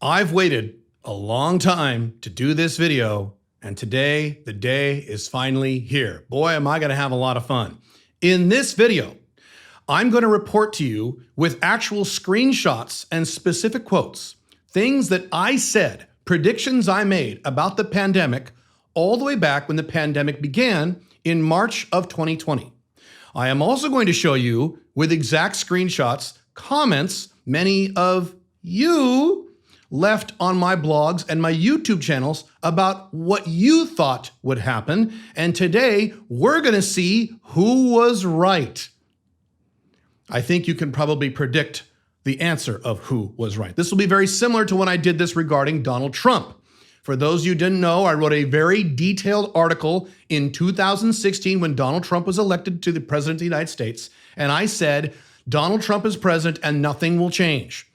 I've waited a long time to do this video, and today, the day is finally here. Boy, am I gonna have a lot of fun. In this video, I'm gonna report to you with actual screenshots and specific quotes, things that I said, predictions I made about the pandemic all the way back when the pandemic began in March of 2020. I am also going to show you with exact screenshots, comments many of you left on my blogs and my YouTube channels about what you thought would happen. And today we're gonna see who was right. I think you can probably predict the answer of who was right. This will be very similar to when I did this regarding Donald Trump. For those of you who didn't know, I wrote a very detailed article in 2016 when Donald Trump was elected to the president of the United States. And I said, Donald Trump is president and nothing will change.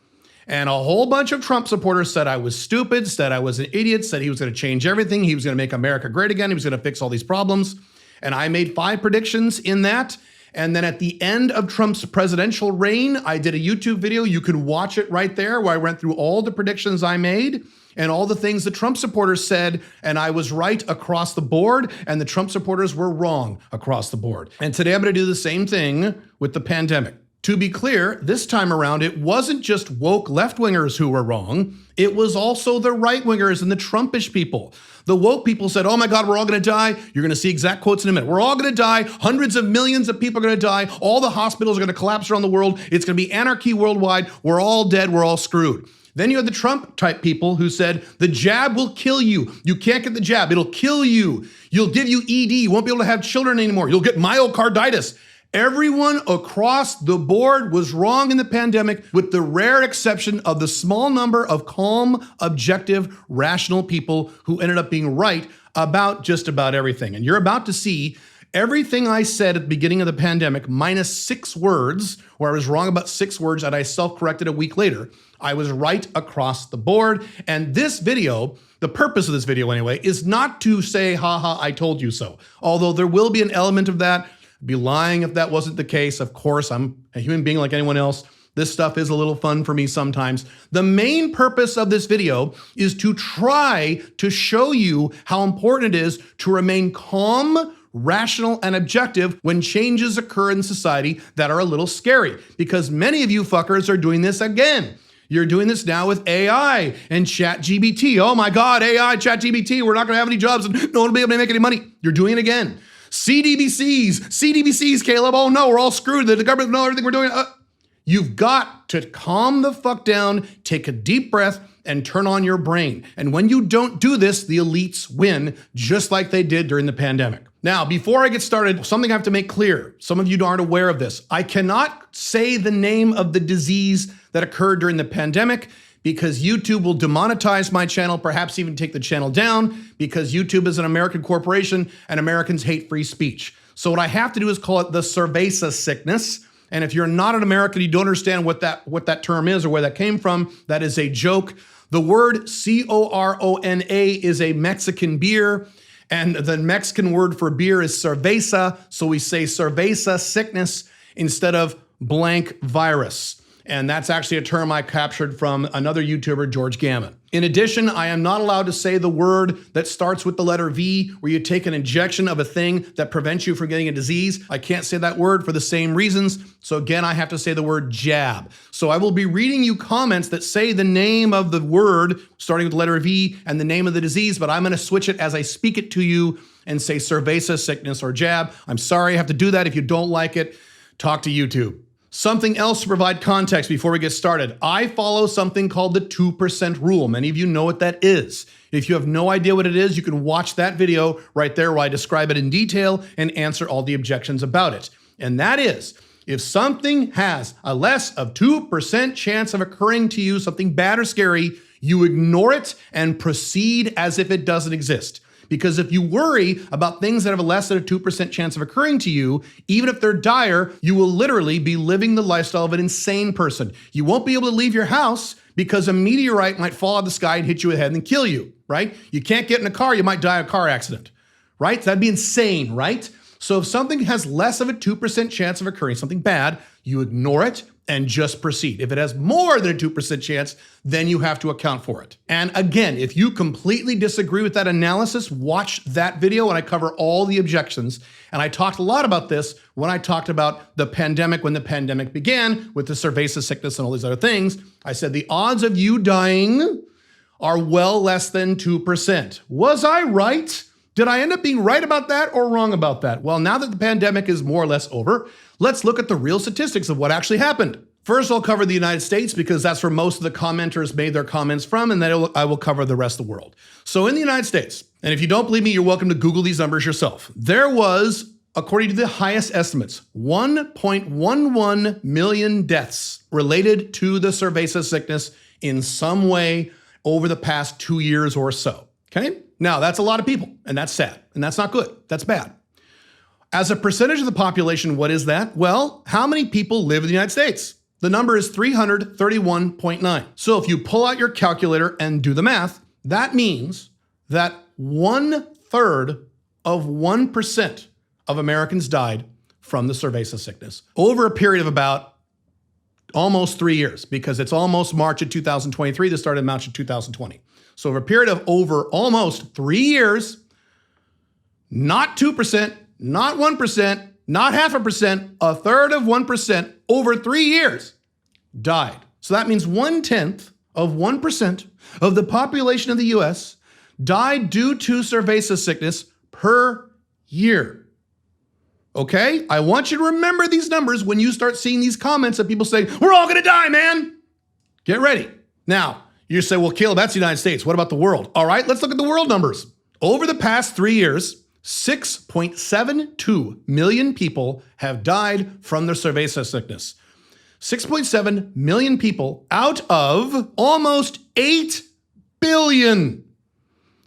And a whole bunch of Trump supporters said I was stupid, said I was an idiot, said he was going to change everything. He was going to make America great again. He was going to fix all these problems. And I made 5 predictions in that. And then at the end of Trump's presidential reign, I did a YouTube video. You can watch it right there where I went through all the predictions I made and all the things the Trump supporters said, and I was right across the board, and the Trump supporters were wrong across the board. And today I'm gonna do the same thing with the pandemic. To be clear, this time around, it wasn't just woke left-wingers who were wrong, it was also the right-wingers and the Trumpish people. The woke people said, oh my God, we're all gonna die. You're gonna see exact quotes in a minute. We're all gonna die. Hundreds of millions of people are gonna die. All the hospitals are gonna collapse around the world. It's gonna be anarchy worldwide. We're all dead, we're all screwed. Then you had the Trump type people who said, the jab will kill you. You can't get the jab, it'll kill you. You'll give you ED, you won't be able to have children anymore. You'll get myocarditis. Everyone across the board was wrong in the pandemic, with the rare exception of the small number of calm, objective, rational people who ended up being right about just about everything. And you're about to see everything I said at the beginning of the pandemic, minus 6 words, where I was wrong about 6 words and I self-corrected a week later. I was right across the board. And this video, the purpose of this video anyway, is not to say, haha, I told you so. Although there will be an element of that. I'd be lying if that wasn't the case. Of course, I'm a human being like anyone else. This stuff is a little fun for me sometimes. The main purpose of this video is to try to show you how important it is to remain calm, rational, and objective when changes occur in society that are a little scary. Because many of you fuckers are doing this again. You're doing this now with AI and ChatGPT. Oh my God, AI, ChatGPT, we're not gonna have any jobs and no one will be able to make any money. You're doing it again. CDBCs, Caleb, oh no, we're all screwed. The government knows everything we're doing. You've got to calm the fuck down, take a deep breath, and turn on your brain. And when you don't do this, the elites win, just like they did during the pandemic. Now, before I get started, something I have to make clear. Some of you aren't aware of this. I cannot say the name of the disease that occurred during the pandemic because YouTube will demonetize my channel, perhaps even take the channel down, because YouTube is an American corporation and Americans hate free speech. So what I have to do is call it the cerveza sickness. And if you're not an American, you don't understand what that term is or where that came from, that is a joke. The word C-O-R-O-N-A is a Mexican beer, and the Mexican word for beer is cerveza, so we say cerveza sickness instead of blank virus. And that's actually a term I captured from another YouTuber, George Gammon. In addition, I am not allowed to say the word that starts with the letter V, where you take an injection of a thing that prevents you from getting a disease. I can't say that word for the same reasons. So again, I have to say the word jab. So I will be reading you comments that say the name of the word starting with the letter V and the name of the disease, but I'm gonna switch it as I speak it to you and say cerveza sickness or jab. I'm sorry I have to do that. If you don't like it, talk to YouTube. Something else to provide context before we get started. I follow something called the 2% rule. Many of you know what that is. If you have no idea what it is, you can watch that video right there where I describe it in detail and answer all the objections about it. And that is, if something has a less of 2% chance of occurring to you, something bad or scary, you ignore it and proceed as if it doesn't exist. Because if you worry about things that have a less than a 2% chance of occurring to you, even if they're dire, you will literally be living the lifestyle of an insane person. You won't be able to leave your house because a meteorite might fall out of the sky and hit you in the head and kill you, right? You can't get in a car, you might die in a car accident, right? That'd be insane, right? So if something has less of a 2% chance of occurring, something bad, you ignore it and just proceed. If it has more than a 2% chance, then you have to account for it. And again, if you completely disagree with that analysis, watch that video and I cover all the objections. And I talked a lot about this when I talked about the pandemic, when the pandemic began with the cerveza sickness and all these other things. I said the odds of you dying are well less than 2%. Was I right? Did I end up being right about that or wrong about that? Well, now that the pandemic is more or less over, let's look at the real statistics of what actually happened. First, I'll cover the United States because that's where most of the commenters made their comments from, and then I will cover the rest of the world. So in the United States, and if you don't believe me, you're welcome to Google these numbers yourself. There was, according to the highest estimates, 1.11 million deaths related to the cerveza sickness in some way over the past 2 years or so, okay? Now, that's a lot of people, and that's sad, and that's not good. That's bad. As a percentage of the population, what is that? Well, how many people live in the United States? The number is 331.9. So if you pull out your calculator and do the math, that means that 1/3 of 1% of Americans died from the cerveza sickness over a period of about almost 3 years, because it's almost March of 2023. This started in March of 2020. So over a period of over almost 3 years, not 2%, not 1%, not 0.5%, 1/3 of 1% over 3 years died. So that means 1/10 of 1% of the population of the US died due to cerveza sickness per year. Okay? I want you to remember these numbers when you start seeing these comments of people saying, we're all gonna die, man. Get ready. Now, you say, well, Caleb, that's the United States. What about the world? All right, let's look at the world numbers. Over the past 3 years, 6.72 million people have died from the cerveza sickness. 6.7 million people out of almost 8 billion.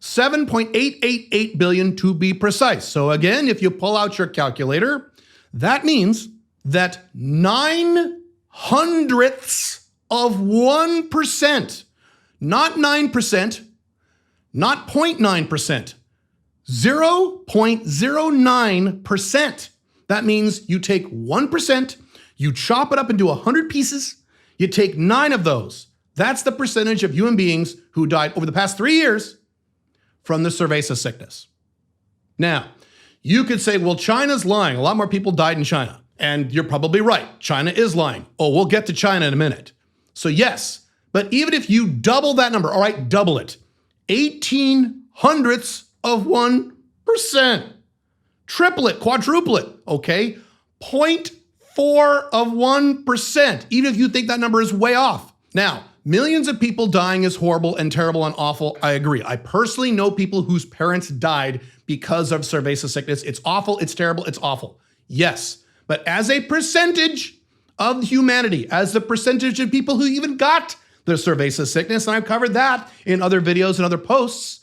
7.888 billion to be precise. So again, if you pull out your calculator, that means that 0.09 of 1%, not 9%, not 0.9%, 0.09%. That means you take 1%, you chop it up into 100 pieces, you take 9 of those. That's the percentage of human beings who died over the past 3 years from the cerveza sickness. Now, you could say, well, China's lying. A lot more people died in China. And you're probably right. China is lying. Oh, we'll get to China in a minute. So yes, but even if you double that number, all right, double it, 0.18 of 1%, triple it, quadruple it, okay? 0.4 of 1%, even if you think that number is way off. Now, millions of people dying is horrible and terrible and awful. I agree. I personally know people whose parents died because of cerveza sickness. It's awful, it's terrible, it's awful. Yes, but as a percentage of humanity, as the percentage of people who even got the cerveza sickness, and I've covered that in other videos and other posts,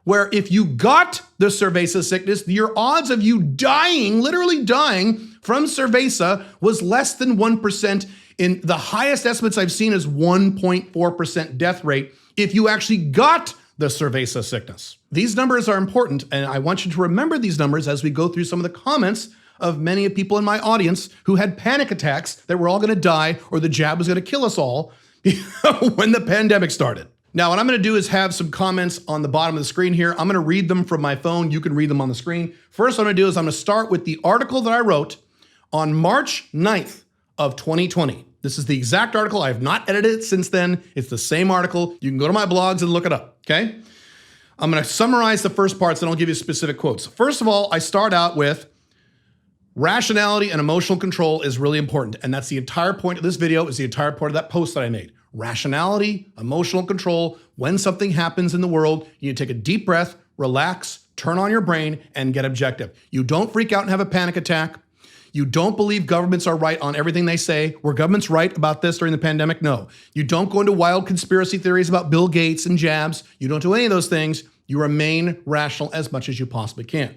where if you got the cerveza sickness, your odds of you dying, literally dying from cerveza was less than 1%. In the highest estimates I've seen is 1.4% death rate if you actually got the cerveza sickness. These numbers are important, and I want you to remember these numbers as we go through some of the comments of many of people in my audience who had panic attacks that we're all gonna die or the jab was gonna kill us all when the pandemic started. Now, what I'm gonna do is have some comments on the bottom of the screen here. I'm gonna read them from my phone. You can read them on the screen. First, what I'm gonna do is I'm gonna start with the article that I wrote on March 9th of 2020. This is the exact article. I have not edited it since then. It's the same article. You can go to my blogs and look it up, okay? I'm gonna summarize the first parts and I'll give you specific quotes. First of all, I start out with rationality and emotional control is really important. And that's the entire point of this video, is the entire part of that post that I made. Rationality, emotional control. When something happens in the world, you take a deep breath, relax, turn on your brain, and get objective. You don't freak out and have a panic attack. You don't believe governments are right on everything they say. Were governments right about this during the pandemic? No. You don't go into wild conspiracy theories about Bill Gates and jabs. You don't do any of those things. You remain rational as much as you possibly can.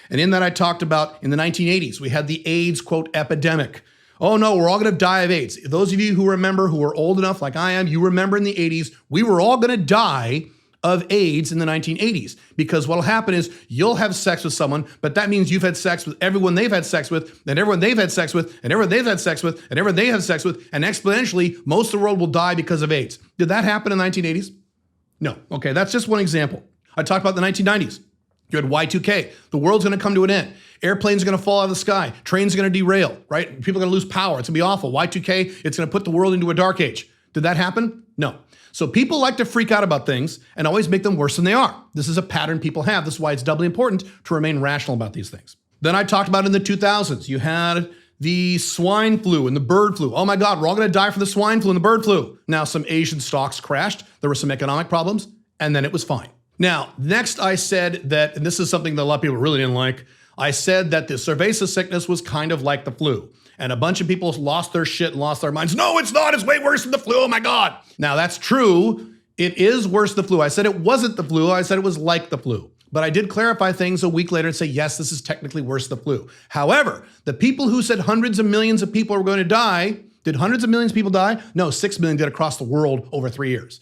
And in that I talked about in the 1980s, we had the AIDS, quote, epidemic. Oh no, we're all gonna die of AIDS. Those of you who remember, who are old enough like I am, you remember in the 80s, we were all gonna die of AIDS in the 1980s. Because what'll happen is you'll have sex with someone, but that means you've had sex with everyone they've had sex with, and everyone they've had sex with, and everyone they've had sex with, and everyone they have sex with, and exponentially, most of the world will die because of AIDS. Did that happen in the 1980s? No. Okay, that's just one example. I talked about the 1990s. You had Y2K. The world's going to come to an end. Airplanes are going to fall out of the sky. Trains are going to derail, right? People are going to lose power. It's going to be awful. Y2K, it's going to put the world into a dark age. Did that happen? No. So people like to freak out about things and always make them worse than they are. This is a pattern people have. This is why it's doubly important to remain rational about these things. Then I talked about in the 2000s, you had the swine flu and the bird flu. Oh my God, we're all going to die from the swine flu and the bird flu. Now some Asian stocks crashed. There were some economic problems, and then it was fine. Now, next I said that, and this is something that a lot of people really didn't like, I said that the cerveza sickness was kind of like the flu. And a bunch of people lost their shit and lost their minds. No, it's not. It's way worse than the flu. Oh my God. Now that's true. It is worse than the flu. I said it wasn't the flu. I said it was like the flu. But I did clarify things a week later and say, yes, this is technically worse than the flu. However, the people who said hundreds of millions of people were going to die, did hundreds of millions of people die? No, 6 million did across the world over 3 years.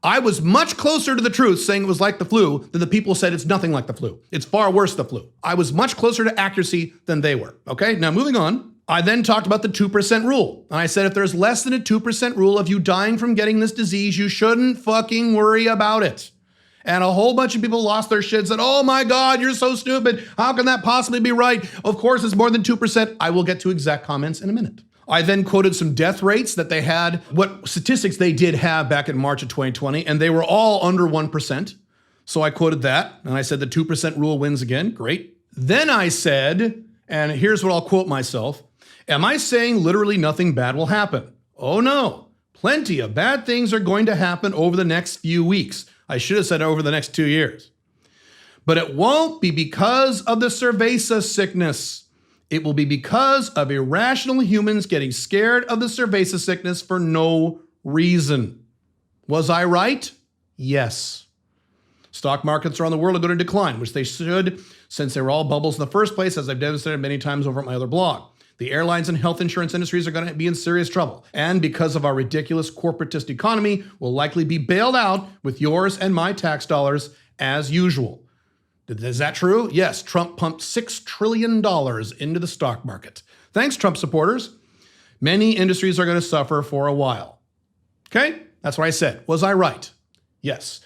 I was much closer to the truth saying it was like the flu than the people said it's nothing like the flu. It's far worse than the flu. I was much closer to accuracy than they were. Okay, now moving on. I then talked about the 2% rule. And I said if there's less than a 2% rule of you dying from getting this disease, you shouldn't fucking worry about it. And a whole bunch of people lost their shit and said, oh my God, you're so stupid. How can that possibly be right? Of course, it's more than 2%. I will get to exact comments in a minute. I then quoted some death rates that they had, what statistics they did have back in March of 2020, and they were all under 1%. So I quoted that, and I said the 2% rule wins again. Great. Then I said, and here's what I'll quote myself, am I saying literally nothing bad will happen? Oh no, plenty of bad things are going to happen over the next few weeks. I should have said over the next 2 years. But it won't be because of the cerveza sickness. It will be because of irrational humans getting scared of the cerveza sickness for no reason. Was I right? Yes. Stock markets around the world are going to decline, which they should, since they were all bubbles in the first place, as I've demonstrated many times over at my other blog. The airlines and health insurance industries are going to be in serious trouble. And because of our ridiculous corporatist economy, will likely be bailed out with yours and my tax dollars as usual. Is that true? Yes, Trump pumped $6 trillion into the stock market. Thanks, Trump supporters. Many industries are going to suffer for a while. Okay, that's what I said. Was I right? Yes.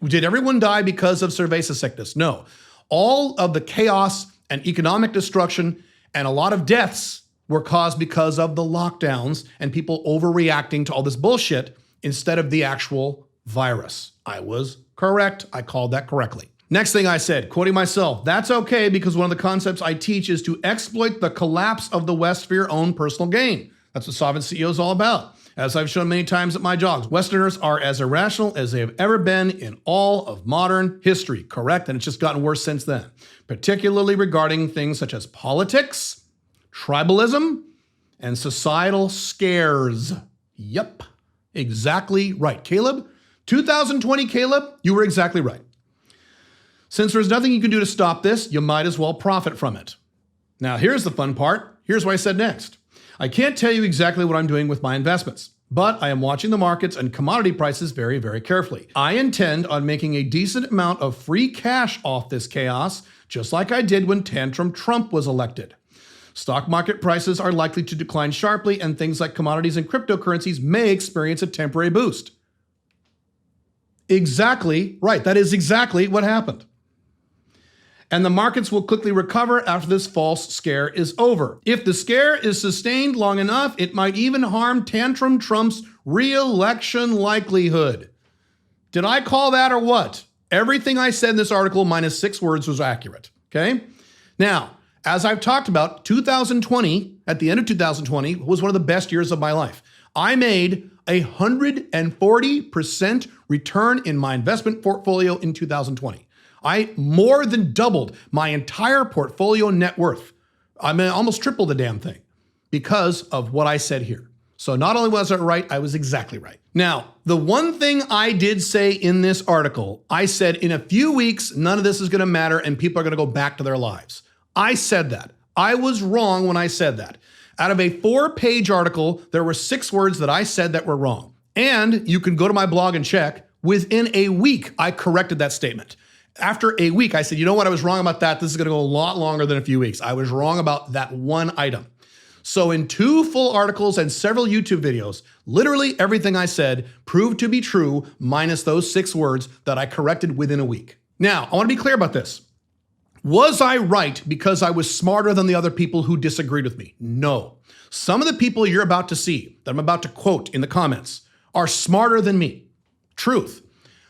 Did everyone die because of cerveza sickness? No. All of the chaos and economic destruction and a lot of deaths were caused because of the lockdowns and people overreacting to all this bullshit instead of the actual virus. I was correct. I called that correctly. Next thing I said, quoting myself, that's okay because one of the concepts I teach is to exploit the collapse of the West for your own personal gain. That's what Sovereign CEO is all about. As I've shown many times at my jogs, Westerners are as irrational as they have ever been in all of modern history, correct? And it's just gotten worse since then, particularly regarding things such as politics, tribalism, and societal scares. Yep, exactly right. Caleb, 2020, Caleb, you were exactly right. Since there's nothing you can do to stop this, you might as well profit from it. Now, here's the fun part. Here's what I said next. I can't tell you exactly what I'm doing with my investments, but I am watching the markets and commodity prices very, very carefully. I intend on making a decent amount of free cash off this chaos, just like I did when Tantrum Trump was elected. Stock market prices are likely to decline sharply, and things like commodities and cryptocurrencies may experience a temporary boost. Exactly right. That is exactly what happened. And the markets will quickly recover after this false scare is over. If the scare is sustained long enough, it might even harm Tantrum Trump's re-election likelihood. Did I call that or what? Everything I said in this article minus 6 words was accurate, okay? Now, as I've talked about, 2020, at the end of 2020, was one of the best years of my life. I made 140% return in my investment portfolio in 2020. I more than doubled my entire portfolio net worth. I mean, almost tripled the damn thing because of what I said here. So not only was I right, I was exactly right. Now, the one thing I did say in this article, I said in a few weeks, none of this is going to matter and people are going to go back to their lives. I said that. I was wrong when I said that. Out of a 4-page article, there were 6 words that I said that were wrong. And you can go to my blog and check Within a week, I corrected that statement. After a week, I said, you know what? I was wrong about that. This is going to go a lot longer than a few weeks. I was wrong about that one item. So in 2 full articles and several YouTube videos, literally everything I said proved to be true minus those 6 words that I corrected within a week. Now, I want to be clear about this. Was I right because I was smarter than the other people who disagreed with me? No. Some of the people you're about to see, that I'm about to quote in the comments, are smarter than me. Truth.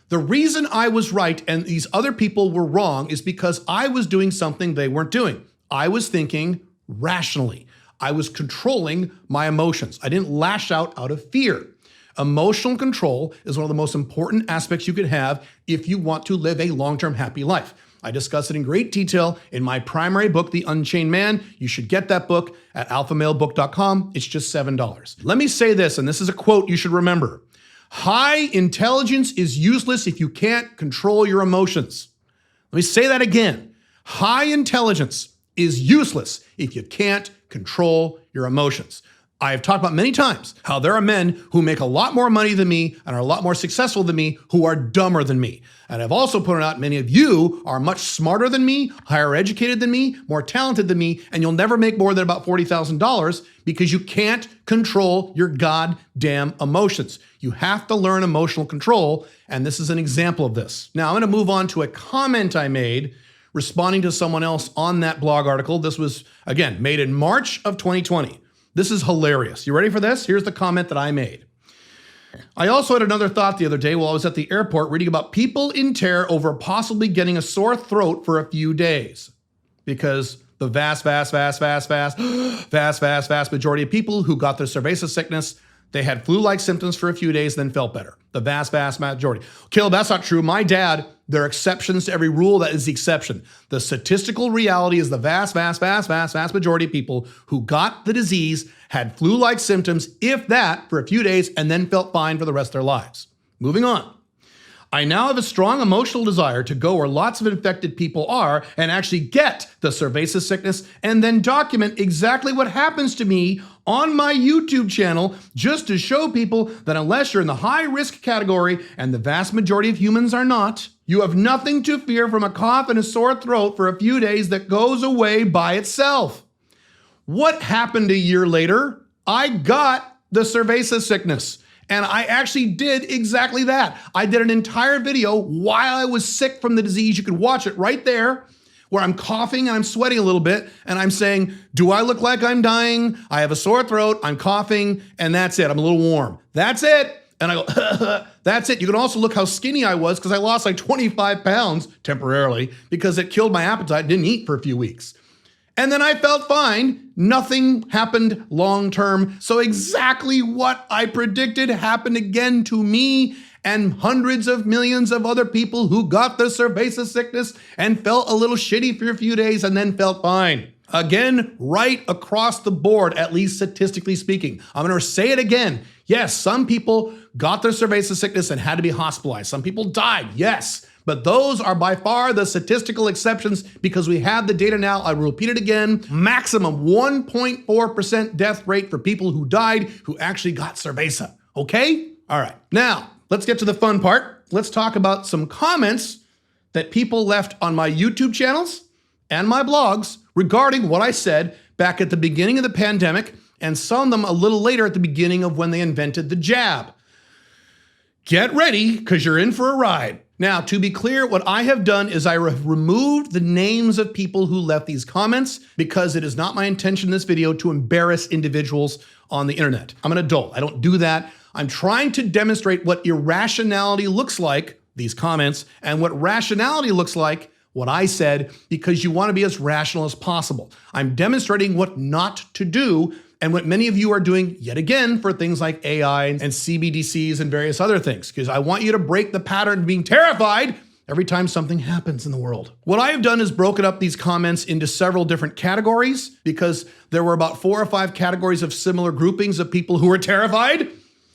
The reason I was right and these other people were wrong is because I was doing something they weren't doing. I was thinking rationally. I was controlling my emotions. I didn't lash out of fear. Emotional control is one of the most important aspects you could have if you want to live a long-term happy life. I discuss it in great detail in my primary book, The Unchained Man. You should get that book at alphamalebook.com. It's just $7. Let me say this, and this is a quote you should remember. High intelligence is useless if you can't control your emotions. Let me say that again. High intelligence is useless if you can't control your emotions. I have talked about many times how there are men who make a lot more money than me and are a lot more successful than me who are dumber than me. And I've also pointed out many of you are much smarter than me, higher educated than me, more talented than me, and you'll never make more than about $40,000 because you can't control your goddamn emotions. You have to learn emotional control, and this is an example of this. Now, I'm going to move on to a comment I made responding to someone else on that blog article. This was, again, made in March of 2020. This is hilarious. You ready for this? Here's the comment that I made. I also had another thought the other day while I was at the airport reading about people in terror over possibly getting a sore throat for a few days. Because the vast majority of people who got their cerveza sickness, they had flu-like symptoms for a few days, then felt better. The vast majority. Caleb, that's not true. My dad, there are exceptions to every rule. That is the exception. The statistical reality is the vast majority of people who got the disease had flu-like symptoms, if that, for a few days, and then felt fine for the rest of their lives. Moving on. I now have a strong emotional desire to go where lots of infected people are and actually get the cerveza sickness and then document exactly what happens to me on my YouTube channel just to show people that unless you're in the high risk category, and the vast majority of humans are not, you have nothing to fear from a cough and a sore throat for a few days that goes away by itself. What happened a year later? I got the cerveza sickness. And I actually did exactly that. I did an entire video while I was sick from the disease. You can watch it right there, where I'm coughing and I'm sweating a little bit. And I'm saying, do I look like I'm dying? I have a sore throat, I'm coughing, and that's it. I'm a little warm. That's it. And I go, that's it. You can also look how skinny I was because I lost like 25 pounds temporarily because it killed my appetite. Didn't eat for a few weeks. And then I felt fine. Nothing happened long term. So exactly what I predicted happened again to me and hundreds of millions of other people who got the cerveza sickness and felt a little shitty for a few days and then felt fine. Again, right across the board, at least statistically speaking. I'm going to say it again. Yes, some people got their cerveza sickness and had to be hospitalized. Some people died, yes. But those are by far the statistical exceptions because we have the data now. I will repeat it again. Maximum 1.4% death rate for people who died who actually got cerveza. Okay? All right. Now, let's get to the fun part. Let's talk about some comments that people left on my YouTube channels and my blogs regarding what I said back at the beginning of the pandemic and some of them a little later at the beginning of when they invented the jab. Get ready because you're in for a ride. Now, to be clear, what I have done is I have removed the names of people who left these comments because it is not my intention in this video to embarrass individuals on the internet. I'm an adult. I don't do that. I'm trying to demonstrate what irrationality looks like, these comments, and what rationality looks like, what I said, because you want to be as rational as possible. I'm demonstrating what not to do and what many of you are doing yet again for things like AI and CBDCs and various other things, because I want you to break the pattern of being terrified every time something happens in the world. What I have done is broken up these comments into several different categories because there were about 4 or 5 categories of similar groupings of people who were terrified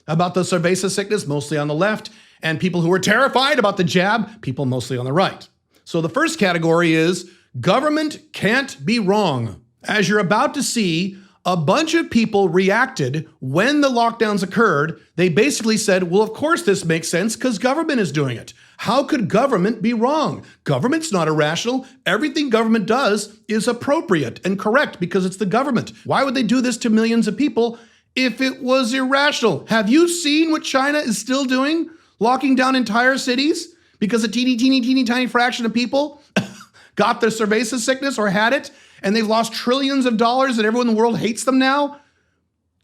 about the cerveza sickness, mostly on the left, and people who were terrified about the jab, people mostly on the right. So the first category is government can't be wrong. As you're about to see, a bunch of people reacted when the lockdowns occurred. They basically said, well, of course this makes sense because government is doing it. How could government be wrong? Government's not irrational. Everything government does is appropriate and correct because it's the government. Why would they do this to millions of people if it was irrational? Have you seen what China is still doing? Locking down entire cities because a teeny tiny fraction of people got the cerveza sickness or had it, and they've lost trillions of dollars and everyone in the world hates them now?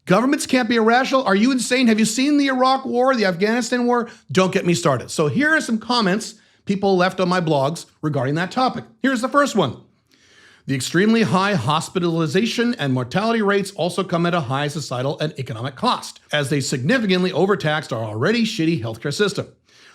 Governments can't be irrational. Are you insane? Have you seen the Iraq war, the Afghanistan war? Don't get me started. So here are some comments people left on my blogs regarding that topic. Here's the first one. The extremely high hospitalization and mortality rates also come at a high societal and economic cost, as they significantly overtaxed our already shitty healthcare system.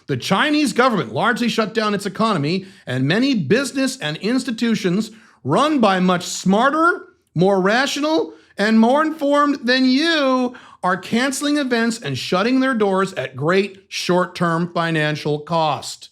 The Chinese government largely shut down its economy, and many business and institutions run by much smarter, more rational, and more informed than you are canceling events and shutting their doors at great short-term financial cost.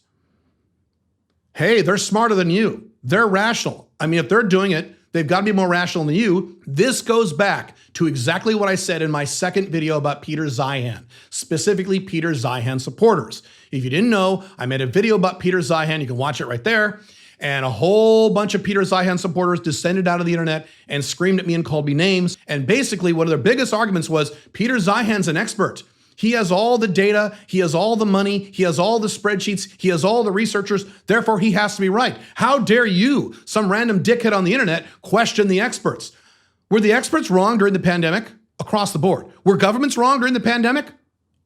Hey, they're smarter than you. They're rational. I mean, if they're doing it, they've got to be more rational than you. This goes back to exactly what I said in my second video about Peter Zeihan, specifically Peter Zeihan supporters. If you didn't know, I made a video about Peter Zeihan. You can watch it right there. And a whole bunch of Peter Zeihan supporters descended out of the internet and screamed at me and called me names. And basically, one of their biggest arguments was Peter Zeihan's an expert. He has all the data, he has all the money, he has all the spreadsheets, he has all the researchers, therefore he has to be right. How dare you, some random dickhead on the internet, question the experts? Were the experts wrong during the pandemic? Across the board. Were governments wrong during the pandemic?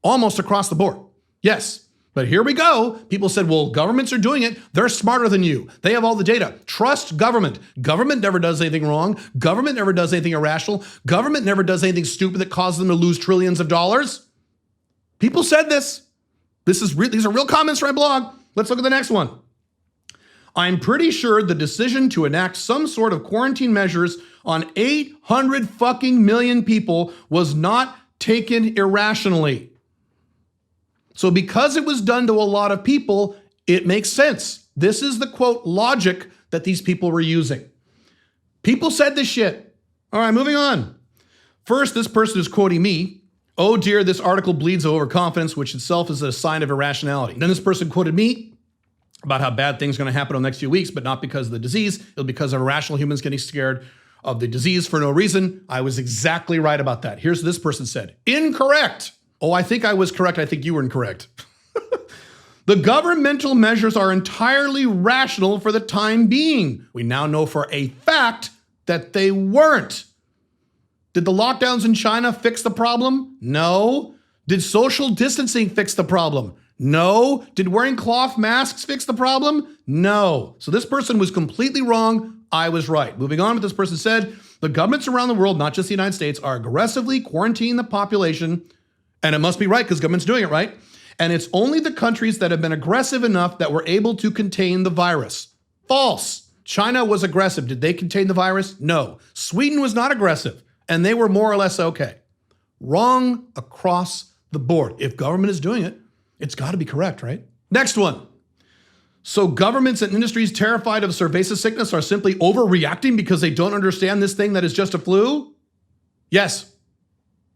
Almost across the board. Yes. But here we go. People said, well, governments are doing it. They're smarter than you. They have all the data. Trust government. Government never does anything wrong. Government never does anything irrational. Government never does anything stupid that causes them to lose trillions of dollars. People said this. These are real comments from my blog. Let's look at the next one. I'm pretty sure the decision to enact some sort of quarantine measures on 800 fucking million people was not taken irrationally. So because it was done to a lot of people, it makes sense. This is the quote logic that these people were using. People said this shit. All right, moving on. First, this person is quoting me. Oh dear, this article bleeds overconfidence, which itself is a sign of irrationality. Then this person quoted me about how bad things are going to happen in the next few weeks, but not because of the disease. It'll be because of irrational humans getting scared of the disease for no reason. I was exactly right about that. Here's what this person said. Incorrect. Oh, I think I was correct. I think you were incorrect. The governmental measures are entirely rational for the time being. We now know for a fact that they weren't. Did the lockdowns in China fix the problem? No. Did social distancing fix the problem? No. Did wearing cloth masks fix the problem? No. So this person was completely wrong. I was right. Moving on, what this person said, the governments around the world, not just the United States, are aggressively quarantining the population. And it must be right because government's doing it right. And it's only the countries that have been aggressive enough that were able to contain the virus. False. China was aggressive. Did they contain the virus? No. Sweden was not aggressive, and they were more or less okay. Wrong across the board. If government is doing it, it's got to be correct, right? Next one. So governments and industries terrified of cerveza sickness are simply overreacting because they don't understand this thing that is just a flu? Yes.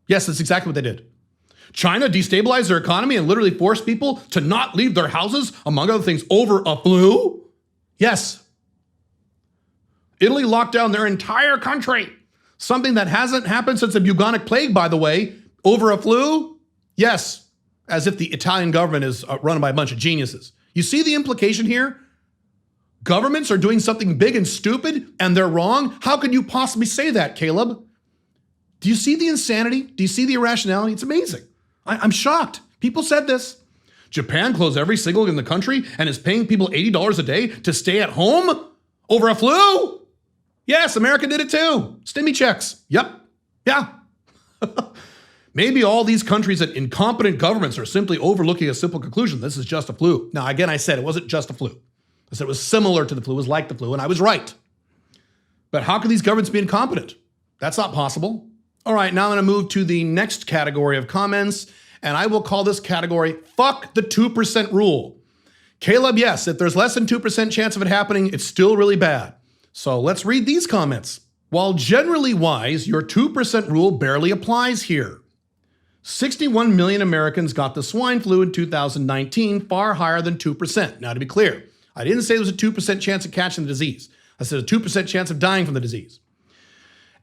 Yes, that's exactly what they did. China destabilized their economy and literally forced people to not leave their houses, among other things, over a flu? Yes. Italy locked down their entire country. Something that hasn't happened since the bubonic plague, by the way, over a flu? Yes. As if the Italian government is run by a bunch of geniuses. You see the implication here? Governments are doing something big and stupid and they're wrong? How could you possibly say that, Caleb? Do you see the insanity? Do you see the irrationality? It's amazing. I'm shocked. People said this. Japan closed every single in the country and is paying people $80 a day to stay at home over a flu? Yes, America did it too. Stimmy checks. Yep. Yeah. Maybe all these countries and incompetent governments are simply overlooking a simple conclusion. This is just a flu. Now, again, I said it wasn't just a flu. I said it was similar to the flu, it was like the flu, and I was right. But how can these governments be incompetent? That's not possible. All right, now I'm going to move to the next category of comments, and I will call this category, fuck the 2% rule. Caleb, yes, if there's less than 2% chance of it happening, it's still really bad. So let's read these comments. While generally wise, your 2% rule barely applies here. 61 million Americans got the swine flu in 2019, far higher than 2%. Now, to be clear, I didn't say there was a 2% chance of catching the disease. I said a 2% chance of dying from the disease.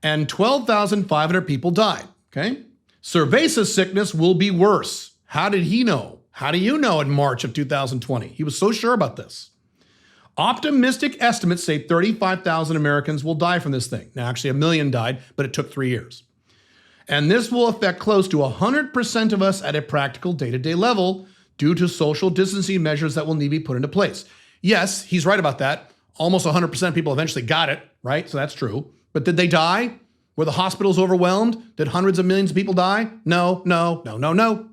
And 12,500 people died, okay? Cerveza sickness will be worse. How did he know? How do you know in March of 2020? He was so sure about this. Optimistic estimates say 35,000 Americans will die from this thing. Now, actually, 1 million died, but it took 3 years. And this will affect close to 100% of us at a practical day-to-day level due to social distancing measures that will need to be put into place. Yes, he's right about that. Almost 100% of people eventually got it, right? So that's true. But did they die? Were the hospitals overwhelmed? Did hundreds of millions of people die? No, no, no, no, no.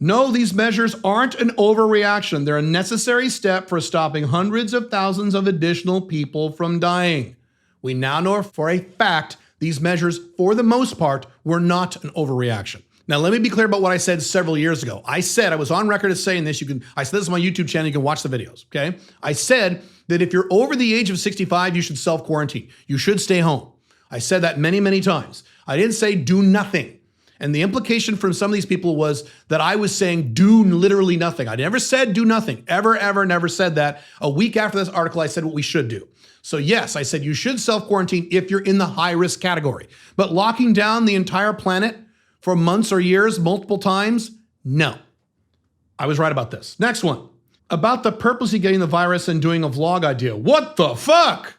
No, these measures aren't an overreaction. They're a necessary step for stopping hundreds of thousands of additional people from dying. We now know for a fact these measures, for the most part, were not an overreaction. Now, let me be clear about what I said several years ago. I was on record as saying this. I said this on my YouTube channel. You can watch the videos, okay? I said that if you're over the age of 65, you should self-quarantine. You should stay home. I said that many, many times. I didn't say do nothing. And the implication from some of these people was that I was saying do literally nothing. I never said do nothing. Ever, ever, never said that. A week after this article, I said what we should do. So yes, I said you should self-quarantine if you're in the high-risk category. But locking down the entire planet for months or years, multiple times, no. I was right about this. Next one. About the purposely getting the virus and doing a vlog idea. What the fuck?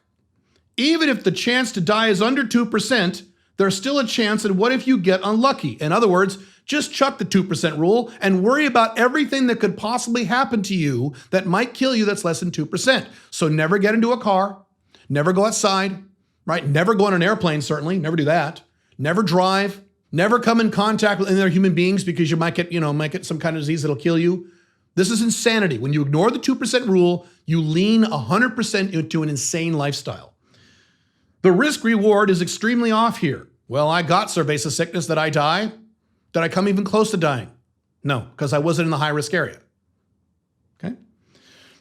Even if the chance to die is under 2%, there's still a chance, and what if you get unlucky? In other words, just chuck the 2% rule and worry about everything that could possibly happen to you that might kill you that's less than 2%. So never get into a car, never go outside, right? Never go on an airplane, certainly, never do that. Never drive, never come in contact with any other human beings because you might get some kind of disease that'll kill you. This is insanity. When you ignore the 2% rule, you lean 100% into an insane lifestyle. The risk reward is extremely off here. Well, I got cerveza sickness. Did I die? Did I come even close to dying? No, because I wasn't in the high risk area. Okay.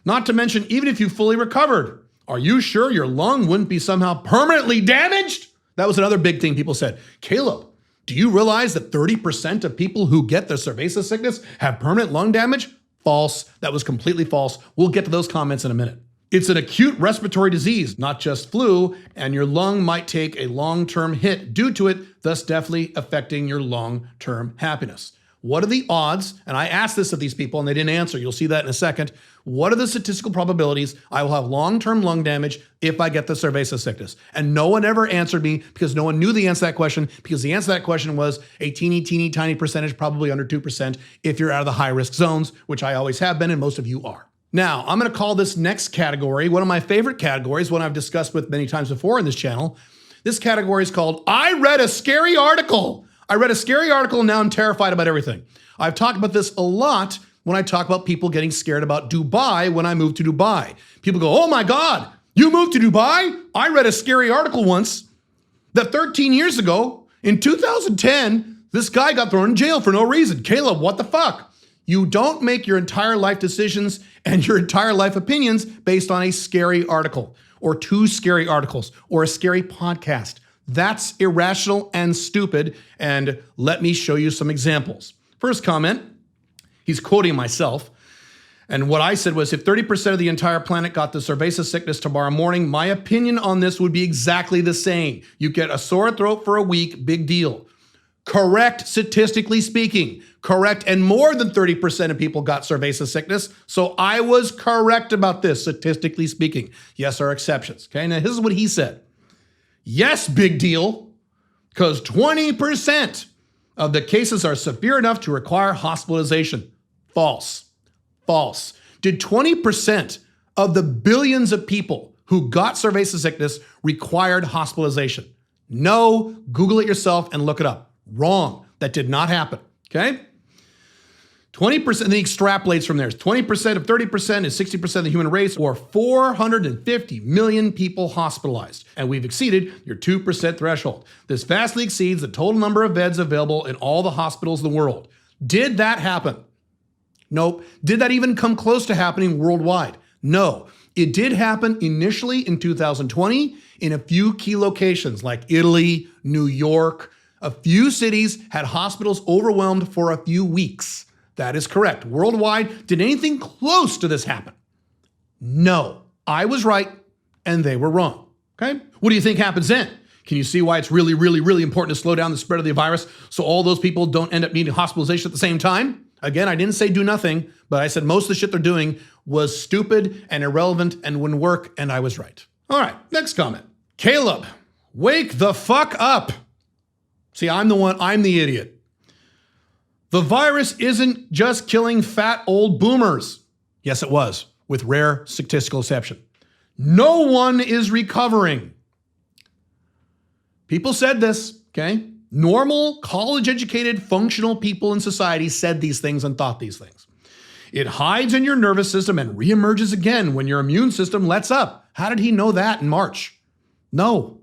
Not to mention, even if you fully recovered, are you sure your lung wouldn't be somehow permanently damaged? That was another big thing people said. Caleb, do you realize that 30% of people who get the cerveza sickness have permanent lung damage? False. That was completely false. We'll get to those comments in a minute. It's an acute respiratory disease, not just flu, and your lung might take a long-term hit due to it, thus definitely affecting your long-term happiness. What are the odds? And I asked this of these people and they didn't answer. You'll see that in a second. What are the statistical probabilities I will have long-term lung damage if I get the cerveza sickness? And no one ever answered me because no one knew the answer to that question, because the answer to that question was a teeny, tiny percentage, probably under 2% if you're out of the high-risk zones, which I always have been and most of you are. Now, I'm going to call this next category one of my favorite categories, one I've discussed with many times before in this channel. This category is called, I read a scary article. I read a scary article and now I'm terrified about everything. I've talked about this a lot when I talk about people getting scared about Dubai when I moved to Dubai. People go, oh my God, you moved to Dubai? I read a scary article once that 13 years ago, in 2010, this guy got thrown in jail for no reason. Caleb, what the fuck? You don't make your entire life decisions and your entire life opinions based on a scary article or 2 scary articles or a scary podcast. That's irrational and stupid. And let me show you some examples. First comment, he's quoting myself. And what I said was, if 30% of the entire planet got the cerveza sickness tomorrow morning, my opinion on this would be exactly the same. You get a sore throat for a week, big deal. Correct, statistically speaking. Correct, and more than 30% of people got cerveza sickness. So I was correct about this, statistically speaking. Yes, there are exceptions. Okay, now this is what he said. Yes, big deal, because 20% of the cases are severe enough to require hospitalization. False. False. Did 20% of the billions of people who got cerveza sickness required hospitalization? No. Google it yourself and look it up. Wrong. That did not happen. Okay? 20%, and he extrapolates from there. 20% of 30% is 60% of the human race, or 450 million people hospitalized. And we've exceeded your 2% threshold. This vastly exceeds the total number of beds available in all the hospitals in the world. Did that happen? Nope. Did that even come close to happening worldwide? No. It did happen initially in 2020. In a few key locations like Italy, New York, a few cities had hospitals overwhelmed for a few weeks. That is correct. Worldwide, did anything close to this happen? No. I was right and they were wrong. Okay? What do you think happens then? Can you see why it's really, really, really important to slow down the spread of the virus so all those people don't end up needing hospitalization at the same time? Again, I didn't say do nothing, but I said most of the shit they're doing was stupid and irrelevant and wouldn't work, and I was right. All right, next comment. Caleb, wake the fuck up. See, I'm the idiot. The virus isn't just killing fat old boomers. Yes, it was, with rare statistical exception. No one is recovering. People said this, okay? Normal, college-educated, functional people in society said these things and thought these things. It hides in your nervous system and reemerges again when your immune system lets up. How did he know that in March? No.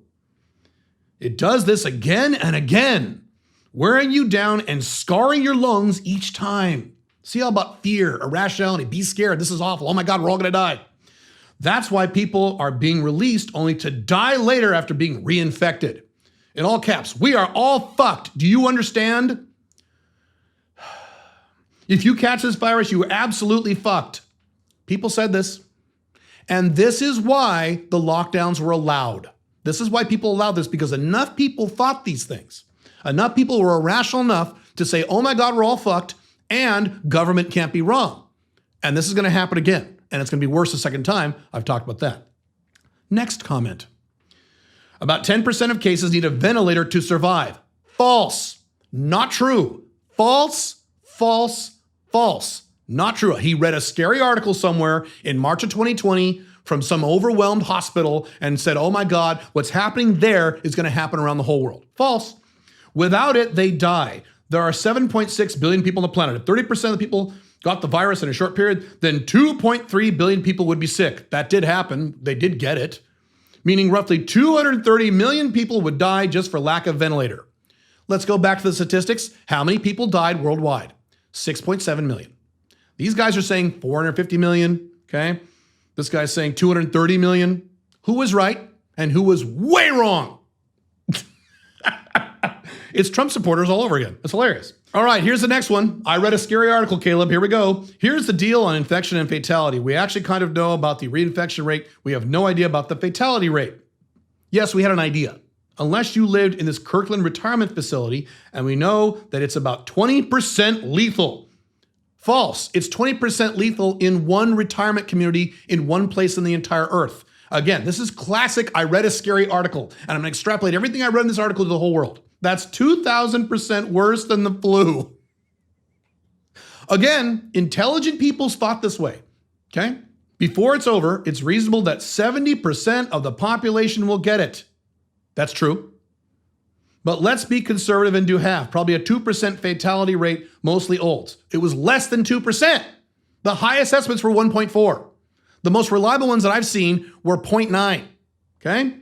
It does this again and again, wearing you down and scarring your lungs each time. See all about fear, irrationality, be scared, this is awful, oh my God, we're all gonna die. That's why people are being released only to die later after being reinfected. In all caps, we are all fucked. Do you understand? If you catch this virus, you are absolutely fucked. People said this. And this is why the lockdowns were allowed. This is why people allowed this, because enough people thought these things. Enough people were irrational enough to say, oh my God, we're all fucked, and government can't be wrong. And this is gonna happen again. And it's gonna be worse the second time. I've talked about that. Next comment. About 10% of cases need a ventilator to survive. False. Not true. False, false, false. Not true. He read a scary article somewhere in March of 2020 from some overwhelmed hospital and said, oh my God, what's happening there is going to happen around the whole world. False. Without it, they die. There are 7.6 billion people on the planet. If 30% of the people got the virus in a short period, then 2.3 billion people would be sick. That did happen. They did get it. Meaning roughly 230 million people would die just for lack of ventilator. Let's go back to the statistics. How many people died worldwide? 6.7 million. These guys are saying 450 million, okay? This guy's saying 230 million. Who was right and who was way wrong? It's Trump supporters all over again. It's hilarious. All right, here's the next one. I read a scary article, Caleb. Here we go. Here's the deal on infection and fatality. We actually kind of know about the reinfection rate. We have no idea about the fatality rate. Yes, we had an idea. Unless you lived in this Kirkland retirement facility, and we know that it's about 20% lethal. False. It's 20% lethal in one retirement community in one place in the entire earth. Again, this is classic. I read a scary article, and I'm going to extrapolate everything I read in this article to the whole world. That's 2,000% worse than the flu. Again, intelligent people thought this way, okay? Before it's over, it's reasonable that 70% of the population will get it. That's true. But let's be conservative and do half, probably a 2% fatality rate, mostly olds. It was less than 2%. The highest estimates were 1.4. The most reliable ones that I've seen were 0.9, okay?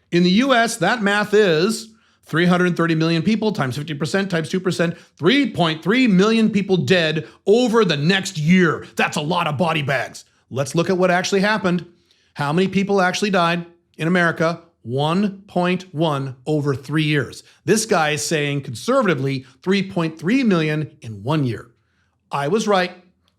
In the US, that math is 330 million people times 50% times 2%, 3.3 million people dead over the next year. That's a lot of body bags. Let's look at what actually happened. How many people actually died in America? 1.1 over 3 years. This guy is saying conservatively 3.3 million in 1 year. I was right.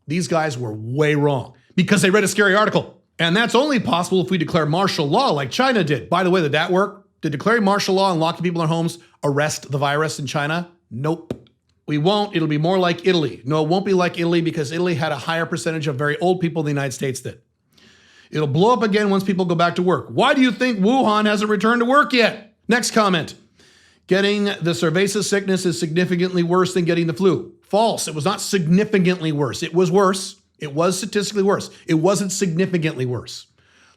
These guys were way wrong because they read a scary article. And that's only possible if we declare martial law like China did. By the way, did that work? Did declaring martial law and locking people in their homes arrest the virus in China? Nope. We won't. It'll be more like Italy. No, it won't be like Italy because Italy had a higher percentage of very old people than the United States did. It'll blow up again once people go back to work. Why do you think Wuhan hasn't returned to work yet? Next comment. Getting the cerveza sickness is significantly worse than getting the flu. False. It was not significantly worse. It was worse. It was statistically worse. It wasn't significantly worse.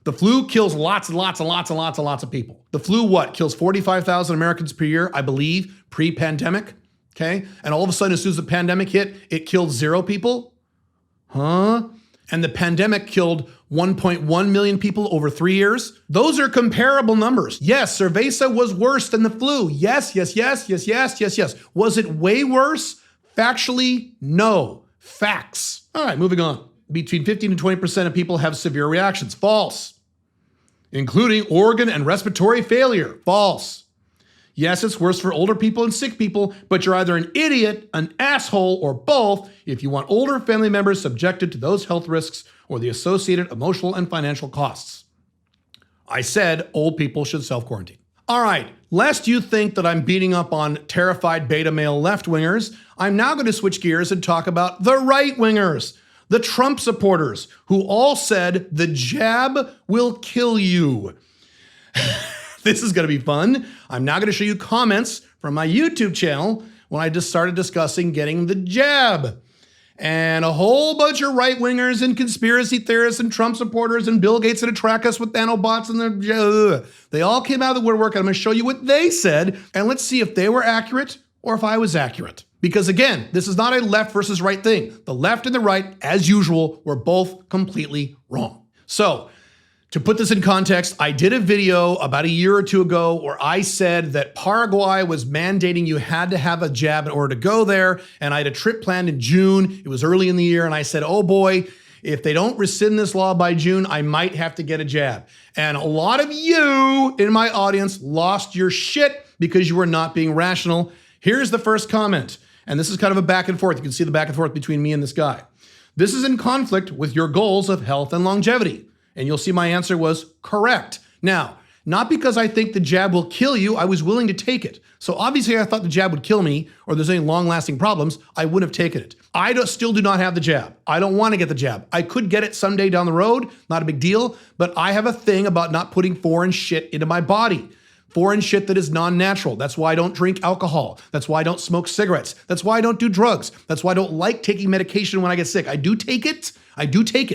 The flu kills lots and lots and lots and lots and lots of people. The flu, what? Kills 45,000 Americans per year, I believe, pre-pandemic, okay? And all of a sudden, as soon as the pandemic hit, it killed 0 people? Huh? And the pandemic killed 1.1 million people over 3 years? Those are comparable numbers. Yes, cerveza was worse than the flu. Yes, yes, yes, yes, yes, yes, yes. Was it way worse? Factually, no. Facts. All right, moving on. Between 15 and 20% of people have severe reactions. False. including organ and respiratory failure. False. Yes, it's worse for older people and sick people, but you're either an idiot, an asshole, or both if you want older family members subjected to those health risks or the associated emotional and financial costs. I said old people should self-quarantine. All right, lest you think that I'm beating up on terrified beta male left-wingers, I'm now going to switch gears and talk about the right-wingers, the Trump supporters, who all said the jab will kill you. This is going to be fun. I'm now going to show you comments from my YouTube channel when I just started discussing getting the jab. And a whole bunch of right-wingers and conspiracy theorists and Trump supporters and Bill Gates that attract us with nanobots and they all came out of the woodwork, and I'm going to show you what they said, and let's see if they were accurate or if I was accurate. Because again, this is not a left versus right thing. The left and the right, as usual, were both completely wrong. So, to put this in context, I did a video about a year or two ago where I said that Paraguay was mandating you had to have a jab in order to go there, and I had a trip planned in June. It was early in the year, and I said, oh boy, if they don't rescind this law by June, I might have to get a jab. And a lot of you in my audience lost your shit because you were not being rational. Here's the first comment, and this is kind of a back and forth. You can see the back and forth between me and this guy. This is in conflict with your goals of health and longevity. And you'll see my answer was correct. Now, not because I think the jab will kill you, I was willing to take it. So obviously I thought the jab would kill me or there's any long-lasting problems, I wouldn't have taken it. I still do not have the jab. I don't want to get the jab. I could get it someday down the road, not a big deal, but I have a thing about not putting foreign shit into my body. Foreign shit that is non-natural. That's why I don't drink alcohol. That's why I don't smoke cigarettes. That's why I don't do drugs. That's why I don't like taking medication when I get sick. I do take it,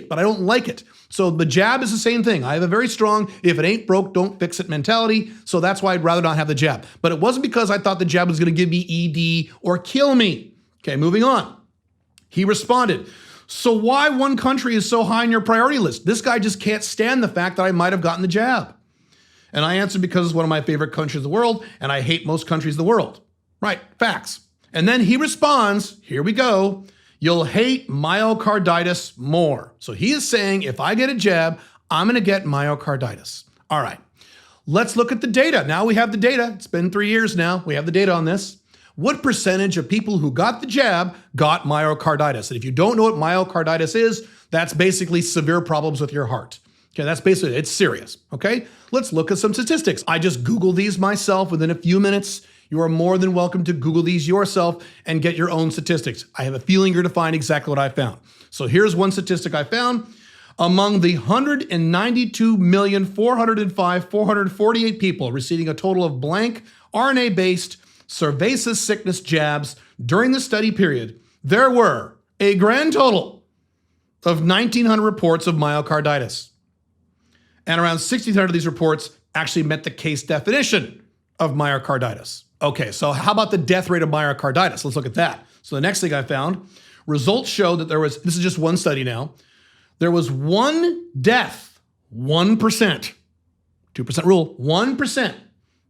but I don't like it. So the jab is the same thing. I have a very strong, if it ain't broke, don't fix it mentality. So that's why I'd rather not have the jab. But it wasn't because I thought the jab was going to give me ED or kill me. Okay, moving on. He responded, so why one country is so high on your priority list? This guy just can't stand the fact that I might have gotten the jab. And I answered because it's one of my favorite countries in the world, and I hate most countries in the world. Right, facts. And then he responds, here we go, you'll hate myocarditis more. So he is saying, if I get a jab, I'm gonna get myocarditis. All right, let's look at the data. Now we have the data. It's been 3 years now. We have the data on this. What percentage of people who got the jab got myocarditis? And if you don't know what myocarditis is, that's basically severe problems with your heart. Okay, that's basically, it's serious, okay? Let's look at some statistics. I just Googled these myself within a few minutes. You are more than welcome to Google these yourself and get your own statistics. I have a feeling you're to find exactly what I found. So here's one statistic I found. Among the 192,405,448 people receiving a total of blank RNA-based cerveza sickness jabs during the study period, there were a grand total of 1,900 reports of myocarditis. And around 1,600 of these reports actually met the case definition of myocarditis. Okay, so how about the death rate of myocarditis? Let's look at that. So the next thing I found, results showed that there was, this is just one study now, there was one death, 1%, 2% rule, 1%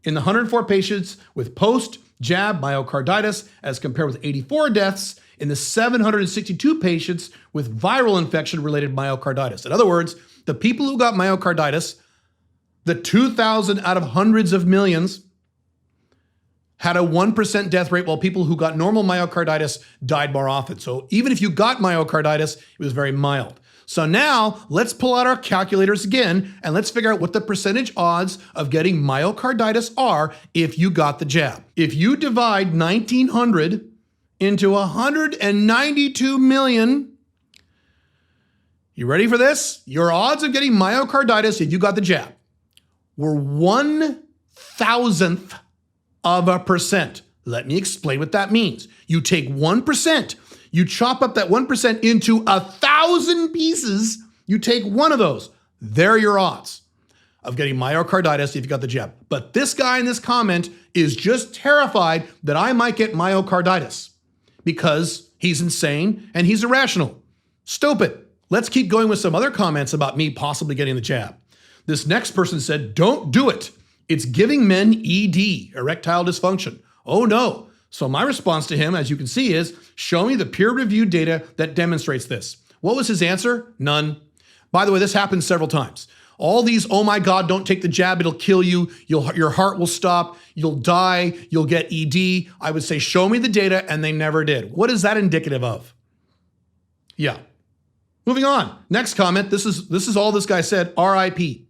in the 104 patients with post-jab myocarditis as compared with 84 deaths in the 762 patients with viral infection-related myocarditis. In other words, the people who got myocarditis, the 2,000 out of hundreds of millions, had a 1% death rate, while people who got normal myocarditis died more often. So even if you got myocarditis, it was very mild. So now let's pull out our calculators again and let's figure out what the percentage odds of getting myocarditis are if you got the jab. If you divide 1,900 into 192 million, you ready for this? Your odds of getting myocarditis if you got the jab were 1,000th of a percent. Let me explain what that means. You take 1%, you chop up that 1% into 1,000 pieces, you take one of those. There are your odds of getting myocarditis if you got the jab. But this guy in this comment is just terrified that I might get myocarditis because he's insane and he's irrational. Stupid. Let's keep going with some other comments about me possibly getting the jab. This next person said, don't do it. It's giving men ED, erectile dysfunction. Oh no. So my response to him, as you can see, is show me the peer-reviewed data that demonstrates this. What was his answer? None. By the way, this happened several times. All these, oh my God, don't take the jab, it'll kill you. Your heart will stop. You'll die. You'll get ED. I would say, show me the data, and they never did. What is that indicative of? Yeah. Moving on. Next comment. This is all this guy said, RIP.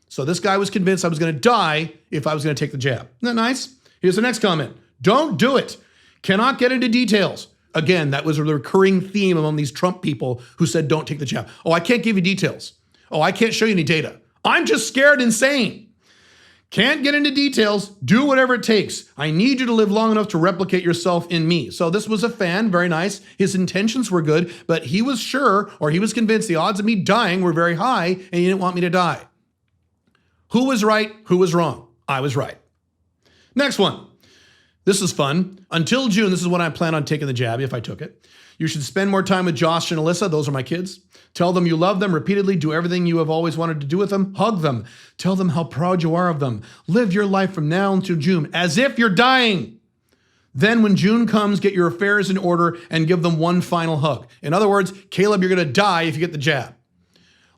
So this guy was convinced I was going to die if I was going to take the jab. Isn't that nice? Here's the next comment. Don't do it. Cannot get into details. Again, that was a recurring theme among these Trump people who said, don't take the jab. Oh, I can't give you details. Oh, I can't show you any data. I'm just scared and sane. Can't get into details. Do whatever it takes. I need you to live long enough to replicate yourself in me. So this was a fan, very nice. His intentions were good, but he was sure, or he was convinced the odds of me dying were very high, and he didn't want me to die. Who was right? Who was wrong? I was right. Next one. This is fun. Until June, this is when I plan on taking the jab, if I took it. You should spend more time with Josh and Alyssa. Those are my kids. Tell them you love them repeatedly. Do everything you have always wanted to do with them. Hug them. Tell them how proud you are of them. Live your life from now until June as if you're dying. Then when June comes, get your affairs in order and give them one final hug. In other words, Caleb, you're going to die if you get the jab.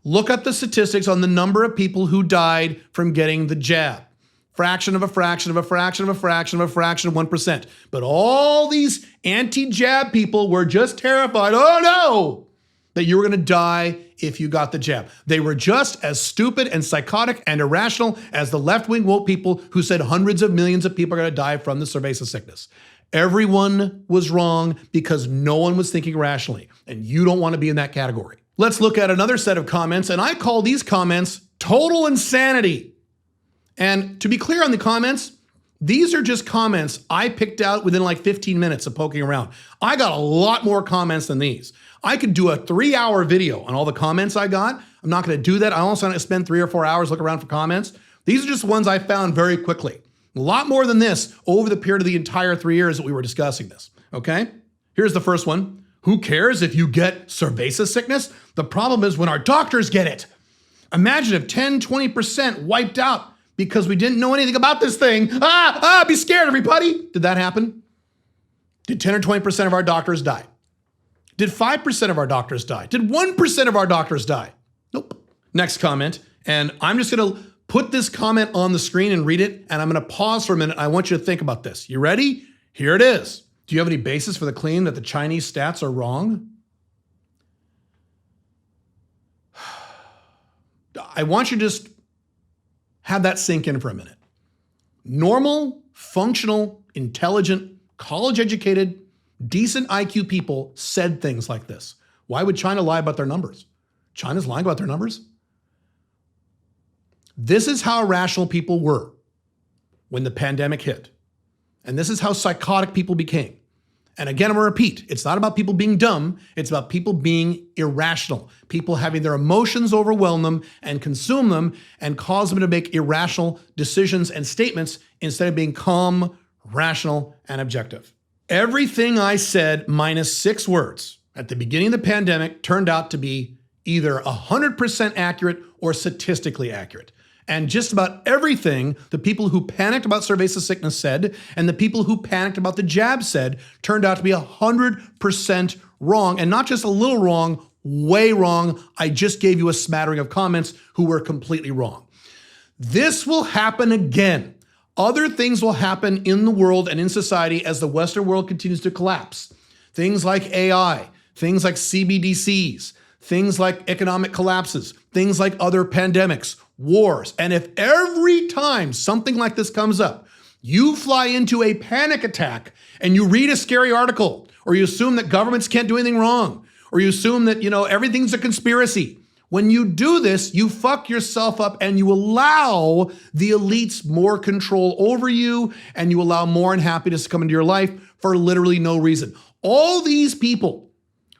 Look up the statistics on the number of people who died from getting the jab. Fraction of a fraction of a fraction of a fraction of a fraction of 1%. But all these anti-jab people were just terrified, oh no, that you were going to die if you got the jab. They were just as stupid and psychotic and irrational as the left-wing woke people who said hundreds of millions of people are going to die from the cerveza sickness. Everyone was wrong because no one was thinking rationally, and you don't want to be in that category. Let's look at another set of comments, and I call these comments total insanity. And to be clear on the comments, these are just comments I picked out within like 15 minutes of poking around. I got a lot more comments than these. I could do a 3-hour video on all the comments I got. I'm not going to do that. I also want to spend 3 or 4 hours looking around for comments. These are just ones I found very quickly. A lot more than this over the period of the entire 3 years that we were discussing this, okay? Here's the first one. Who cares if you get cerveza sickness? The problem is when our doctors get it. Imagine if 10, 20% wiped out because we didn't know anything about this thing. Be scared, everybody. Did that happen? Did 10 or 20% of our doctors die? Did 5% of our doctors die? Did 1% of our doctors die? Nope. Next comment, and I'm just gonna put this comment on the screen and read it, and I'm gonna pause for a minute. I want you to think about this. You ready? Here it is. Do you have any basis for the claim that the Chinese stats are wrong? I want you to just have that sink in for a minute. Normal, functional, intelligent, college-educated, decent IQ people said things like this. Why would China lie about their numbers? China's lying about their numbers? This is how irrational people were when the pandemic hit. And this is how psychotic people became. And again, I'm gonna repeat, it's not about people being dumb, it's about people being irrational. People having their emotions overwhelm them and consume them and cause them to make irrational decisions and statements instead of being calm, rational, and objective. Everything I said minus 6 words at the beginning of the pandemic turned out to be either 100% accurate or statistically accurate. And just about everything the people who panicked about cerveza sickness said and the people who panicked about the jab said turned out to be 100% wrong, and not just a little wrong, way wrong. I just gave you a smattering of comments who were completely wrong. This will happen again. Other things will happen in the world and in society as the Western world continues to collapse. Things like AI, things like CBDCs, things like economic collapses, things like other pandemics, wars. And if every time something like this comes up, you fly into a panic attack and you read a scary article, or you assume that governments can't do anything wrong, or you assume that, everything's a conspiracy. When you do this, you fuck yourself up and you allow the elites more control over you, and you allow more unhappiness to come into your life for literally no reason. All these people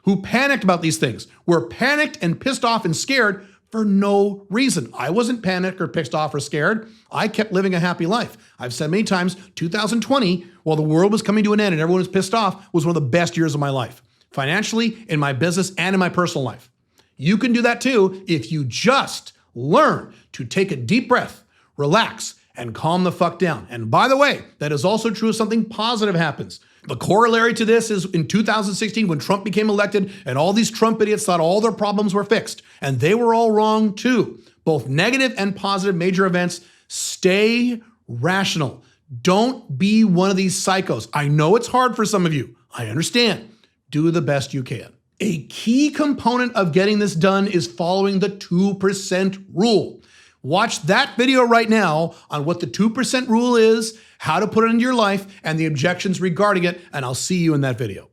who panicked about these things were panicked and pissed off and scared for no reason. I wasn't panicked or pissed off or scared. I kept living a happy life. I've said many times, 2020, while the world was coming to an end and everyone was pissed off, was one of the best years of my life, financially, in my business, and in my personal life. You can do that too if you just learn to take a deep breath, relax, and calm the fuck down. And by the way, that is also true if something positive happens. The corollary to this is in 2016 when Trump became elected and all these Trump idiots thought all their problems were fixed. And they were all wrong too. Both negative and positive major events. Stay rational. Don't be one of these psychos. I know it's hard for some of you. I understand. Do the best you can. A key component of getting this done is following the 2% rule. Watch that video right now on what the 2% rule is, how to put it into your life, and the objections regarding it, and I'll see you in that video.